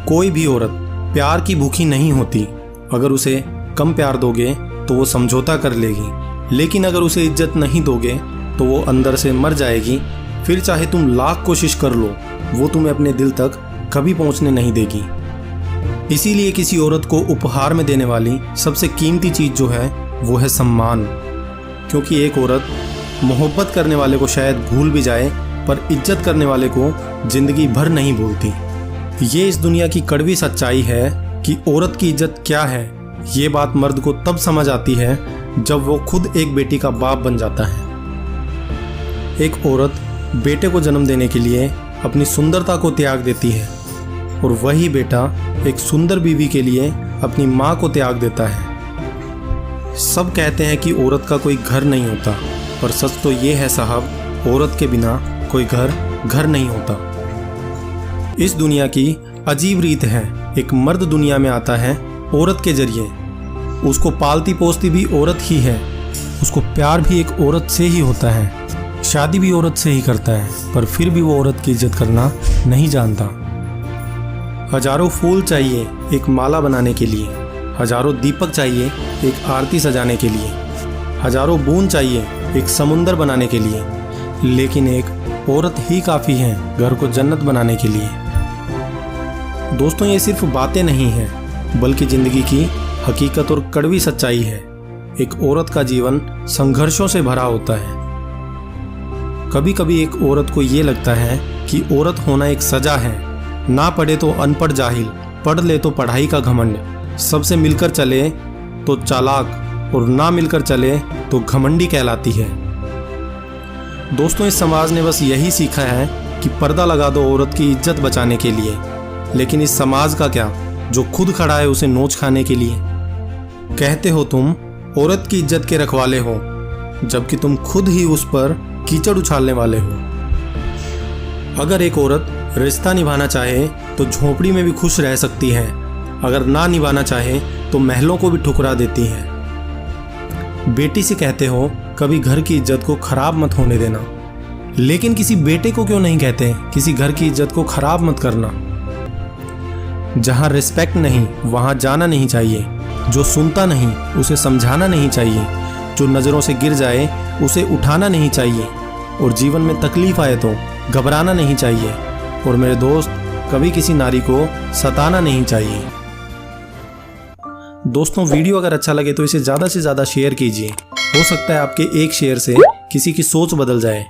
कोई भी औरत प्यार की भूखी नहीं होती। अगर उसे कम प्यार दोगे तो वो समझौता कर लेगी, लेकिन अगर उसे इज्जत नहीं दोगे तो वो अंदर से मर जाएगी। फिर चाहे तुम लाख कोशिश कर लो, वो तुम्हें अपने दिल तक कभी पहुंचने नहीं देगी। इसीलिए किसी औरत को उपहार में देने वाली सबसे कीमती चीज़ जो है वो है सम्मान। क्योंकि एक औरत मोहब्बत करने वाले को शायद भूल भी जाए, पर इज्जत करने वाले को जिंदगी भर नहीं भूलती। ये इस दुनिया की कड़वी सच्चाई है कि औरत की इज्जत क्या है। ये बात मर्द को तब समझ आती है जब वो खुद एक बेटी का बाप बन जाता है। एक औरत बेटे को जन्म देने के लिए अपनी सुंदरता को त्याग देती है, और वही बेटा एक सुंदर बीवी के लिए अपनी माँ को त्याग देता है। सब कहते हैं कि औरत का कोई घर नहीं होता, पर सच तो ये है साहब, औरत के बिना कोई घर नहीं होता। इस दुनिया की अजीब रीत है, एक मर्द दुनिया में आता है औरत के जरिए। उसको पालती पोसती भी औरत ही है, उसको प्यार भी एक औरत से ही होता है, शादी भी औरत से ही करता है, पर फिर भी वो औरत की इज्जत करना नहीं जानता। हजारों फूल चाहिए एक माला बनाने के लिए, हजारों दीपक चाहिए एक आरती सजाने के लिए, हजारों बूंद चाहिए एक समुंदर बनाने के लिए, लेकिन एक औरत ही काफ़ी है घर को जन्नत बनाने के लिए। दोस्तों, ये सिर्फ बातें नहीं हैं, बल्कि ज़िंदगी की हकीकत और कड़वी सच्चाई है। एक औरत का जीवन संघर्षों से भरा होता है। कभी कभी एक औरत को ये लगता है कि औरत होना एक सजा है। ना पढ़े तो अनपढ़ जाहिल, पढ़ ले तो पढ़ाई का घमंड, सबसे मिलकर चले तो चालाक, और ना मिलकर चले तो घमंडी कहलाती है। दोस्तों, इस समाज ने बस यही सीखा है कि पर्दा लगा दो औरत की इज्जत बचाने के लिए, लेकिन इस समाज का क्या जो खुद खड़ा है उसे नोच खाने के लिए। कहते हो तुम औरत की इज्जत के रखवाले हो, जबकि तुम खुद ही उस पर कीचड़ उछालने वाले हो। अगर एक औरत रिश्ता निभाना चाहे तो झोपड़ी में भी खुश रह सकती है, अगर ना निभाना चाहे तो महलों को भी ठुकरा देती है। बेटी से कहते हो कभी घर की इज्जत को खराब मत होने देना, लेकिन किसी बेटे को क्यों नहीं कहते किसी घर की इज्जत को खराब मत करना। जहाँ रिस्पेक्ट नहीं वहाँ जाना नहीं चाहिए, जो सुनता नहीं उसे समझाना नहीं चाहिए, जो नज़रों से गिर जाए उसे उठाना नहीं चाहिए, और जीवन में तकलीफ आए तो घबराना नहीं चाहिए। और मेरे दोस्त, कभी किसी नारी को सताना नहीं चाहिए। दोस्तों, वीडियो अगर अच्छा लगे तो इसे ज़्यादा से ज़्यादा शेयर कीजिए। हो सकता है आपके एक शेयर से किसी की सोच बदल जाए।